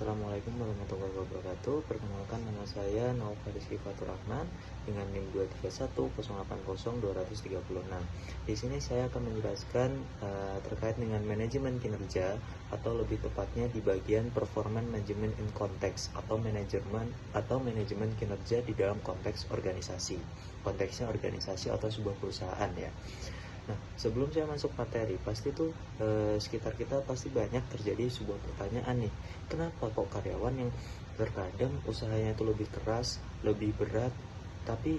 Assalamualaikum warahmatullahi wabarakatuh. Perkenalkan, nama saya Nauf Rizky Fatur Rahman dengan NIM 231080236. Di sini saya akan menjelaskan terkait dengan manajemen kinerja, atau lebih tepatnya di bagian performance management in context, atau manajemen kinerja di dalam konteks organisasi. Konteksnya organisasi atau sebuah perusahaan ya. Nah, sebelum saya masuk materi, pasti tuh sekitar kita pasti banyak terjadi sebuah pertanyaan nih. Kenapa kok karyawan yang terkadang usahanya itu lebih keras, lebih berat, tapi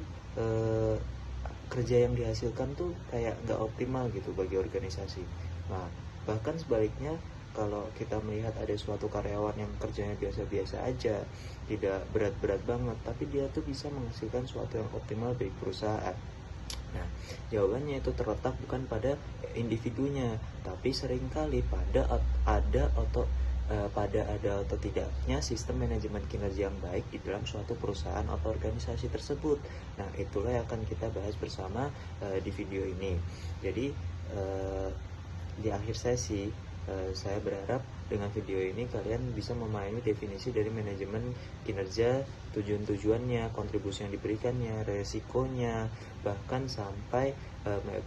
kerja yang dihasilkan tuh kayak nggak optimal gitu bagi organisasi. Nah, bahkan sebaliknya, kalau kita melihat ada suatu karyawan yang kerjanya biasa-biasa aja, tidak berat-berat banget, tapi dia tuh bisa menghasilkan suatu yang optimal bagi perusahaan. Nah, jawabannya itu terletak bukan pada individunya, tapi seringkali pada ada atau tidaknya sistem manajemen kinerja yang baik di dalam suatu perusahaan atau organisasi tersebut. Nah, itulah yang akan kita bahas bersama di video ini. Jadi di akhir sesi, saya berharap dengan video ini kalian bisa memahami definisi dari manajemen kinerja, tujuan-tujuannya, kontribusi yang diberikannya, resikonya, bahkan sampai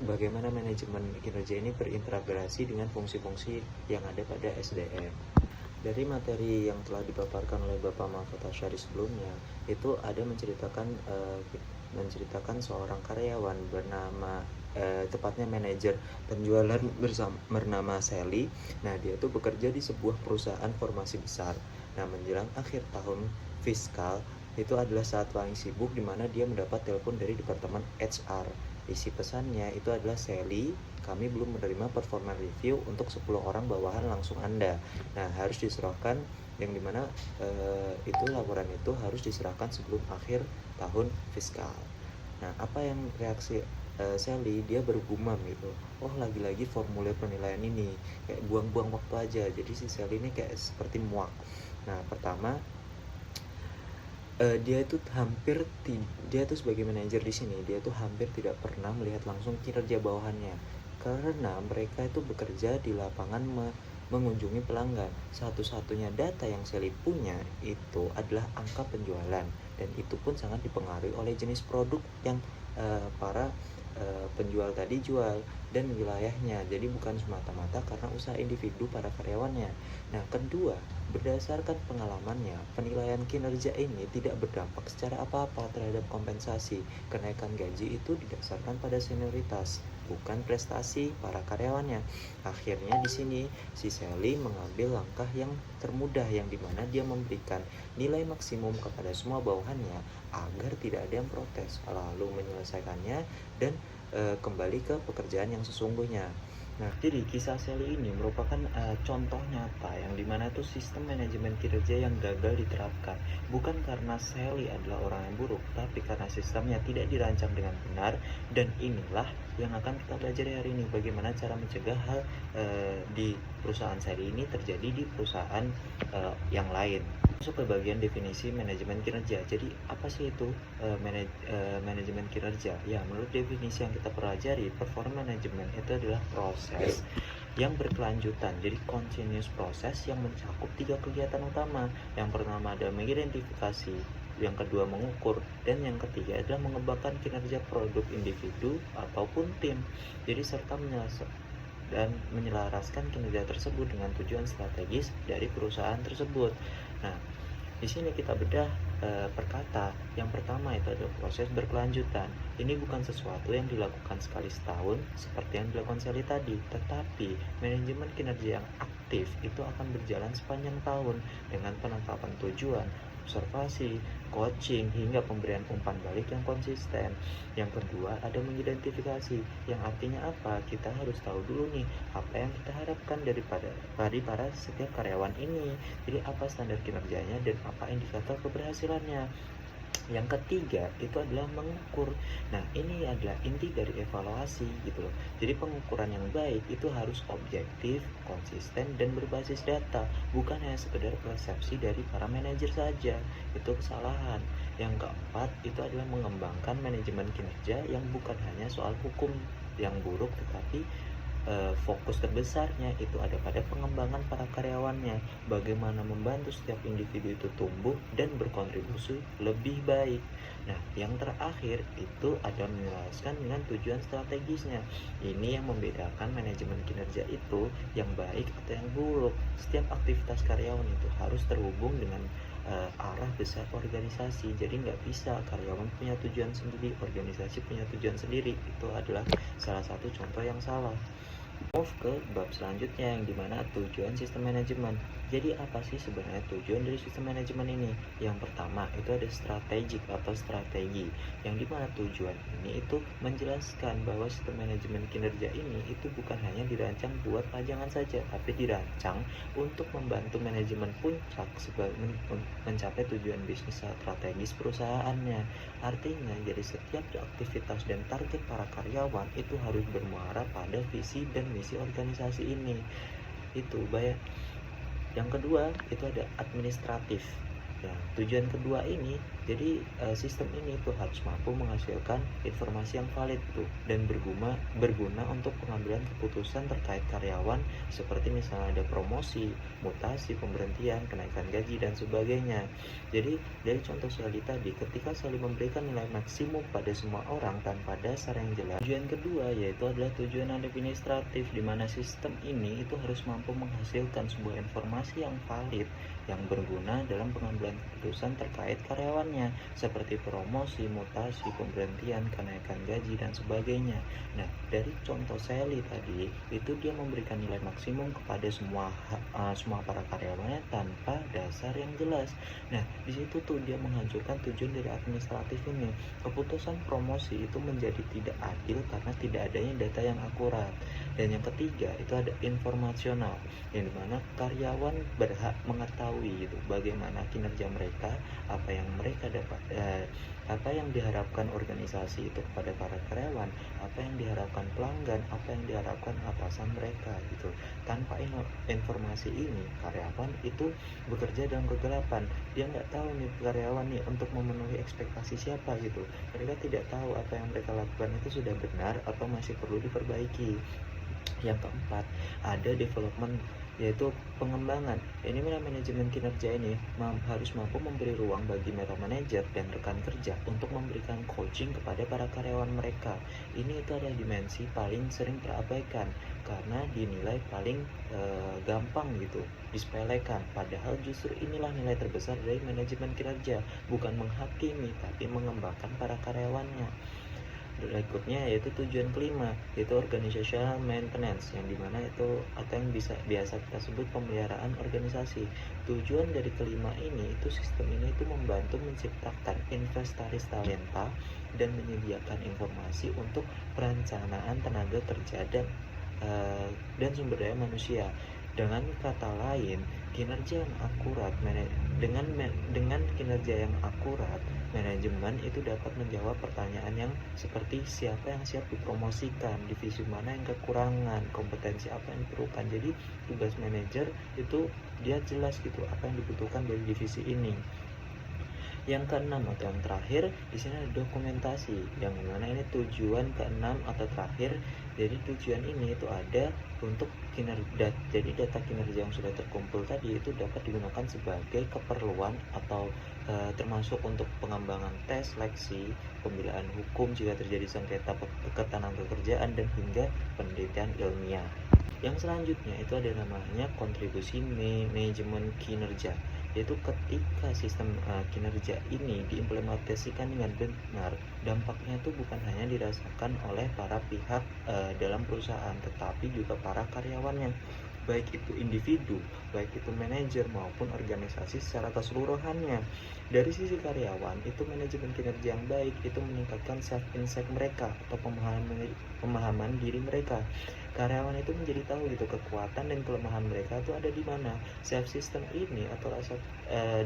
bagaimana manajemen kinerja ini berintegrasi dengan fungsi-fungsi yang ada pada SDM. Dari materi yang telah dipaparkan oleh Bapak Mahfud Hasyari sebelumnya, itu ada menceritakan seorang karyawan tepatnya manajer penjualan bernama Sally. Nah, dia itu bekerja di sebuah perusahaan formasi besar. Nah, menjelang akhir tahun fiskal, itu adalah saat paling sibuk di mana dia mendapat telepon dari departemen HR. Isi pesannya itu adalah, Sally, kami belum menerima performa review untuk 10 orang bawahan langsung Anda. Nah, harus diserahkan, yang dimana laporan itu harus diserahkan sebelum akhir tahun fiskal. Nah, apa yang reaksi Sally? Dia bergumam gitu, oh lagi-lagi formulir penilaian ini kayak buang-buang waktu aja. Jadi si Sally ini kayak seperti muak. Nah, pertama, dia tuh sebagai manajer di sini, dia tuh hampir tidak pernah melihat langsung kinerja bawahannya, karena mereka itu bekerja di lapangan mengunjungi pelanggan. Satu-satunya data yang Sally punya itu adalah angka penjualan, dan itu pun sangat dipengaruhi oleh jenis produk yang para penjual tadi jual dan wilayahnya. Jadi bukan semata-mata karena usaha individu para karyawannya. Nah, kedua, berdasarkan pengalamannya, penilaian kinerja ini tidak berdampak secara apa-apa terhadap kompensasi. Kenaikan gaji itu didasarkan pada senioritas, bukan prestasi para karyawannya. Akhirnya di sini si Sally mengambil langkah yang termudah, yang dimana dia memberikan nilai maksimum kepada semua bawahannya agar tidak ada yang protes, lalu menyelesaikannya dan kembali ke pekerjaan yang sesungguhnya. Nah, jadi kisah Sally ini merupakan contoh nyata yang dimana tuh sistem manajemen kinerja yang gagal diterapkan, bukan karena Sally adalah orang yang buruk, tapi karena sistemnya tidak dirancang dengan benar. Dan inilah yang akan kita belajar hari ini, bagaimana cara mencegah hal di perusahaan Sally ini terjadi di perusahaan yang lain. Masuk ke bagian definisi manajemen kinerja. Jadi apa sih itu manajemen kinerja? Ya, menurut definisi yang kita pelajari, performance management itu adalah proses yang berkelanjutan. Jadi continuous proses yang mencakup 3 kegiatan utama. Yang pertama ada mengidentifikasi, yang kedua mengukur, dan yang ketiga adalah mengembangkan kinerja produk individu ataupun tim. Jadi serta menyelaraskan kinerja tersebut dengan tujuan strategis dari perusahaan tersebut. Nah, di sini kita bedah perkata. Yang pertama itu adalah proses berkelanjutan. Ini bukan sesuatu yang dilakukan sekali setahun seperti yang dilakukan Sally tadi, tetapi manajemen kinerja yang aktif itu akan berjalan sepanjang tahun dengan penetapan tujuan, observasi, coaching, hingga pemberian umpan balik yang konsisten. Yang kedua ada mengidentifikasi, yang artinya apa? Kita harus tahu dulu nih apa yang kita harapkan dari para setiap karyawan ini. Jadi apa standar kinerjanya dan apa indikator keberhasilannya. Yang ketiga itu adalah mengukur. Nah, ini adalah inti dari evaluasi gitu loh. Jadi pengukuran yang baik itu harus objektif, konsisten, dan berbasis data, bukan hanya sekedar persepsi dari para manajer saja. Itu kesalahan. Yang keempat itu adalah mengembangkan manajemen kinerja yang bukan hanya soal hukum yang buruk, tetapi fokus terbesarnya itu ada pada pengembangan para karyawannya, bagaimana membantu setiap individu itu tumbuh dan berkontribusi lebih baik. Nah, yang terakhir itu ada menjelaskan dengan tujuan strategisnya. Ini yang membedakan manajemen kinerja itu yang baik atau yang buruk. Setiap aktivitas karyawan itu harus terhubung dengan arah besar organisasi. Jadi nggak bisa karyawan punya tujuan sendiri, organisasi punya tujuan sendiri. Itu adalah salah satu contoh yang salah. Move ke bab selanjutnya yang dimana tujuan sistem manajemen. Jadi apa sih sebenarnya tujuan dari sistem manajemen ini? Yang pertama itu ada strategik atau strategi, yang dimana tujuan ini itu menjelaskan bahwa sistem manajemen kinerja ini itu bukan hanya dirancang buat pajangan saja, tapi dirancang untuk membantu manajemen puncak sebagai mencapai tujuan bisnis strategis perusahaannya. Artinya jadi setiap aktivitas dan target para karyawan itu harus bermuara pada visi dan misi organisasi ini. Itu banyak. Yang kedua itu ada administratif. Ya, tujuan kedua ini jadi sistem ini tuh harus mampu menghasilkan informasi yang valid tuh dan berguna untuk pengambilan keputusan terkait karyawan, seperti misalnya ada promosi, mutasi, pemberhentian, kenaikan gaji dan sebagainya. Jadi dari contoh Sally tadi, ketika Sally memberikan nilai maksimum pada semua orang tanpa dasar yang jelas. Tujuan kedua yaitu adalah tujuan administratif, di mana sistem ini itu harus mampu menghasilkan sebuah informasi yang valid yang berguna dalam pengambilan keputusan terkait karyawannya, seperti promosi, mutasi, pemberhentian, kenaikan gaji dan sebagainya. Nah, dari contoh Sally tadi itu dia memberikan nilai maksimum kepada semua para karyawannya tanpa dasar yang jelas. Nah, di situ tuh dia menghancurkan tujuan dari administratif ini. Keputusan promosi itu menjadi tidak adil karena tidak adanya data yang akurat. Dan yang ketiga itu ada informasional, yang dimana karyawan berhak mengetahui gitu bagaimana kinerja mereka, apa yang mereka dapat, apa yang diharapkan organisasi itu kepada para karyawan, apa yang diharapkan pelanggan, apa yang diharapkan atasan mereka gitu. Tanpa informasi ini, karyawan itu bekerja dalam kegelapan. Dia nggak tahu nih karyawan nih untuk memenuhi ekspektasi siapa gitu. Mereka tidak tahu apa yang mereka lakukan itu sudah benar atau masih perlu diperbaiki. Yang keempat ada development, yaitu pengembangan. Ini manajemen kinerja ini harus mampu memberi ruang bagi manajer dan rekan kerja untuk memberikan coaching kepada para karyawan mereka. Ini itu adalah dimensi paling sering terabaikan karena dinilai paling gampang gitu, disepelekan. Padahal justru inilah nilai terbesar dari manajemen kinerja, bukan menghakimi tapi mengembangkan para karyawannya. Berikutnya yaitu tujuan kelima, yaitu organizational maintenance, yang dimana itu atau yang biasa kita sebut pemeliharaan organisasi. Tujuan dari kelima ini itu sistem ini itu membantu menciptakan inventaris talenta dan menyediakan informasi untuk perencanaan tenaga kerja dan sumber daya manusia. Dengan kata lain, kinerja yang akurat dengan kinerja yang akurat, manajemen itu dapat menjawab pertanyaan yang seperti siapa yang siap dipromosikan, divisi mana yang kekurangan, kompetensi apa yang diperlukan. Jadi tugas manajer itu dia jelas gitu apa yang dibutuhkan dari divisi ini. Yang keenam atau yang terakhir di sini ada dokumentasi, yang mana ini tujuan keenam atau terakhir. Jadi tujuan ini itu ada untuk kinerja. Jadi data kinerja yang sudah terkumpul tadi itu dapat digunakan sebagai keperluan atau termasuk untuk pengembangan tes seleksi, pembelaan hukum jika terjadi sengketa ketenagakerjaan, dan hingga penelitian ilmiah. Yang selanjutnya itu ada namanya kontribusi manajemen kinerja, yaitu ketika sistem kinerja ini diimplementasikan dengan benar, dampaknya itu bukan hanya dirasakan oleh para pihak dalam perusahaan, tetapi juga para karyawannya, baik itu individu, baik itu manajer maupun organisasi secara keseluruhannya. Dari sisi karyawan, itu manajemen kinerja yang baik itu meningkatkan self insight mereka atau pemahaman diri mereka. Karyawan itu menjadi tahu gitu kekuatan dan kelemahan mereka itu ada di mana. Self system ini atau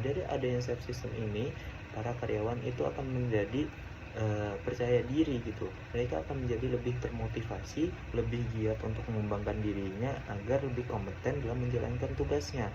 dari adanya self system ini, para karyawan itu akan menjadi percaya diri gitu. Mereka akan menjadi lebih termotivasi, lebih giat untuk mengembangkan dirinya agar lebih kompeten dalam menjalankan tugasnya.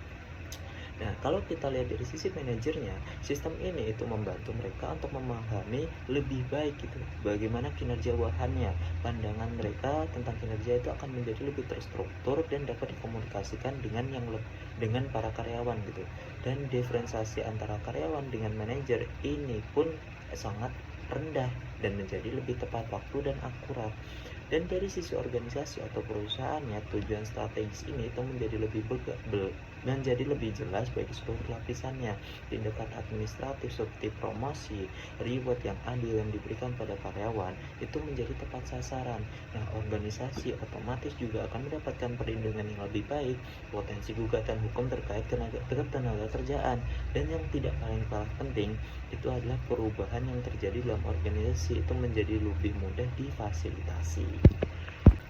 Nah, kalau kita lihat dari sisi manajernya, sistem ini itu membantu mereka untuk memahami lebih baik gitu bagaimana kinerja bawahannya. Pandangan mereka tentang kinerja itu akan menjadi lebih terstruktur dan dapat dikomunikasikan dengan para karyawan gitu. Dan diferensiasi antara karyawan dengan manajer ini pun sangat rendah dan menjadi lebih tepat waktu dan akurat. Dan dari sisi organisasi atau perusahaannya, tujuan strategis ini itu menjadi lebih jelas bagi seluruh lapisannya. Tindakan administratif seperti promosi, reward yang adil yang diberikan pada karyawan itu menjadi tepat sasaran. Nah, organisasi otomatis juga akan mendapatkan perlindungan yang lebih baik, potensi gugatan hukum terkait tenaga kerjaan, dan yang tidak paling kalah penting itu adalah perubahan yang terjadi dalam organisasi itu menjadi lebih mudah difasilitasi.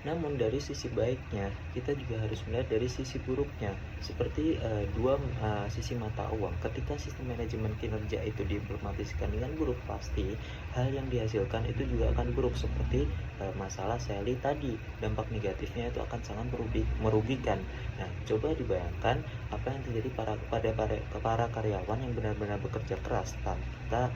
Namun dari sisi baiknya, kita juga harus melihat dari sisi buruknya. Seperti dua sisi mata uang. Ketika sistem manajemen kinerja itu diimplementasikan dengan buruk, pasti hal yang dihasilkan itu juga akan buruk. Seperti masalah Sally tadi, dampak negatifnya itu akan sangat merugikan. Nah, coba dibayangkan apa yang terjadi pada para karyawan yang benar-benar bekerja keras tanpa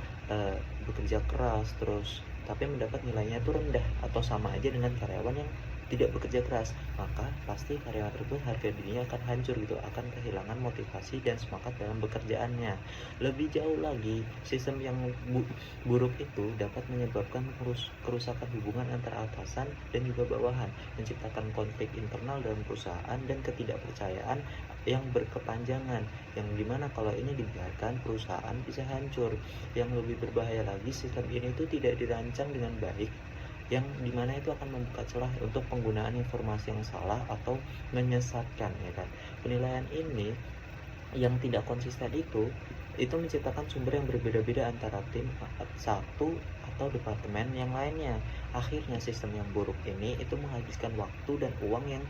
bekerja keras terus tapi mendapat nilainya itu rendah atau sama aja dengan karyawan yang tidak bekerja keras, maka pasti karyawan tersebut harga dirinya akan hancur gitu, akan kehilangan motivasi dan semangat dalam bekerjaannya. Lebih jauh lagi, sistem yang buruk itu dapat menyebabkan kerusakan hubungan antara atasan dan juga bawahan, menciptakan konflik internal dalam perusahaan dan ketidakpercayaan yang berkepanjangan, yang dimana kalau ini dibiarkan perusahaan bisa hancur. Yang lebih berbahaya lagi, sistem ini itu tidak dirancang dengan baik, yang dimana itu akan membuka celah untuk penggunaan informasi yang salah atau menyesatkan, ya kan. Penilaian ini yang tidak konsisten itu menciptakan sumber yang berbeda-beda antara tim satu atau departemen yang lainnya. Akhirnya sistem yang buruk ini itu menghabiskan waktu dan uang yang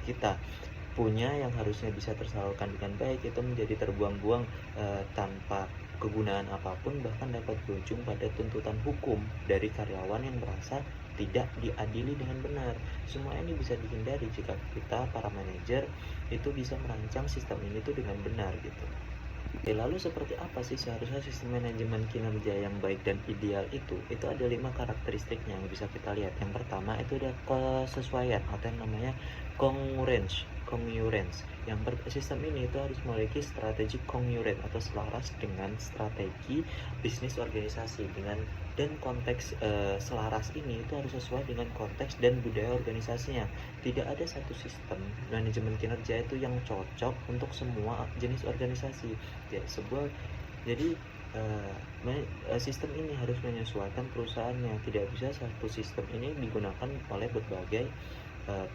kita punya yang harusnya bisa tersalurkan dengan baik itu menjadi terbuang-buang tanpa kegunaan apapun, bahkan dapat berujung pada tuntutan hukum dari karyawan yang merasa tidak diadili dengan benar. Semua ini bisa dihindari jika kita para manajer itu bisa merancang sistem ini tuh dengan benar gitu. Oke, lalu seperti apa sih seharusnya sistem manajemen kinerja yang baik dan ideal itu? Itu ada 5 karakteristiknya yang bisa kita lihat. Yang pertama itu ada kesesuaian atau yang namanya congruence. Sistem ini itu harus memiliki strategi congruent atau selaras dengan strategi bisnis organisasi dan konteks selaras ini itu harus sesuai dengan konteks dan budaya organisasinya. Tidak ada satu sistem manajemen kinerja itu yang cocok untuk semua jenis organisasi. Jadi sistem ini harus menyesuaikan perusahaannya. Tidak bisa satu sistem ini digunakan oleh berbagai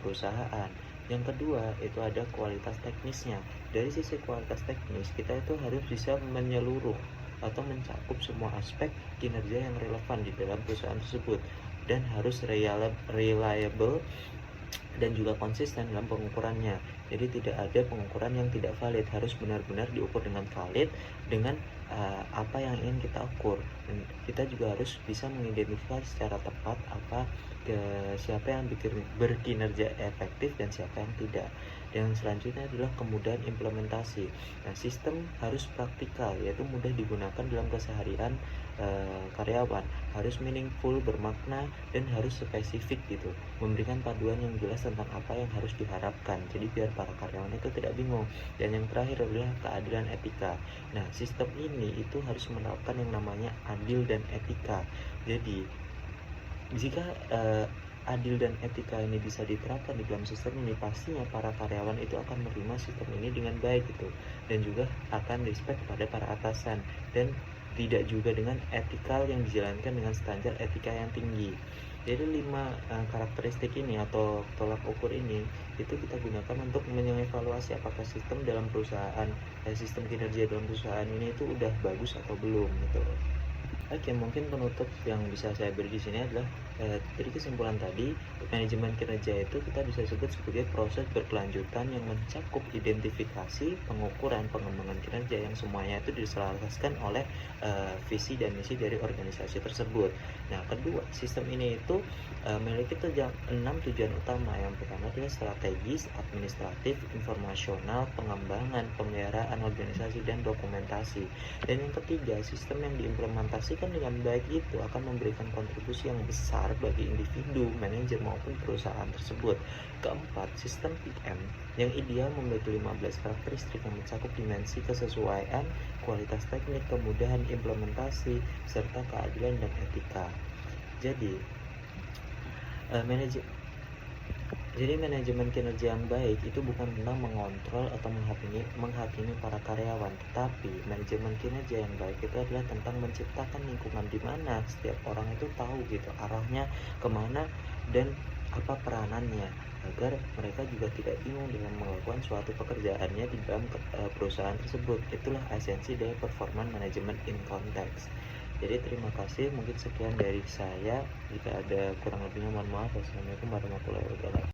perusahaan. Yang kedua itu ada kualitas teknisnya. Dari sisi kualitas teknis, kita itu harus bisa menyeluruh atau mencakup semua aspek kinerja yang relevan di dalam perusahaan tersebut, dan harus reliable dan juga konsisten dalam pengukurannya. Jadi tidak ada pengukuran yang tidak valid, harus benar-benar diukur dengan valid dengan apa yang ingin kita ukur. Dan kita juga harus bisa mengidentifikasi secara tepat siapa yang berkinerja efektif dan siapa yang tidak. Dan selanjutnya adalah kemudahan implementasi. Nah, sistem harus praktikal, yaitu mudah digunakan dalam keseharian karyawan, harus meaningful, bermakna, dan harus spesifik gitu, memberikan panduan yang jelas tentang apa yang harus diharapkan, jadi biar para karyawan itu tidak bingung. Dan yang terakhir adalah keadilan etika. Nah, sistem ini itu harus menerapkan yang namanya adil dan etika. Jadi jika adil dan etika ini bisa diterapkan di dalam sistem ini, pastinya para karyawan itu akan menerima sistem ini dengan baik gitu, dan juga akan respect pada para atasan, dan tidak juga dengan etikal yang dijalankan dengan standar etika yang tinggi. Jadi 5 karakteristik ini atau tolak ukur ini itu kita gunakan untuk mengevaluasi apakah sistem dalam perusahaan, sistem kinerja dalam perusahaan ini itu udah bagus atau belum gitu. Oke, mungkin penutup yang bisa saya beri di sini adalah dari kesimpulan tadi, manajemen kinerja itu kita bisa sebut sebagai proses berkelanjutan yang mencakup identifikasi, pengukuran, pengembangan kinerja yang semuanya itu diselaraskan oleh visi dan misi dari organisasi tersebut. Nah, kedua, sistem ini itu memiliki 6 tujuan utama. Yang pertama adalah strategis, administratif, informasional, pengembangan, pemeliharaan organisasi, dan dokumentasi. Dan yang ketiga, sistem yang diimplementasikan dengan baik itu akan memberikan kontribusi yang besar bagi individu, manajer maupun perusahaan tersebut. Keempat, sistem PM yang ideal memiliki 15 karakteristik yang mencakup dimensi kesesuaian, kualitas teknik, kemudahan implementasi, serta keadilan dan etika. Jadi, manajer Jadi manajemen kinerja yang baik itu bukan tentang mengontrol atau menghakimi para karyawan, tetapi manajemen kinerja yang baik itu adalah tentang menciptakan lingkungan di mana setiap orang itu tahu gitu arahnya kemana dan apa peranannya, agar mereka juga tidak bingung dalam melakukan suatu pekerjaannya di dalam perusahaan tersebut. Itulah esensi dari performance management in context. Jadi terima kasih, mungkin sekian dari saya. Jika ada kurang lebihnya mohon maaf. Wassalamualaikum warahmatullahi wabarakatuh.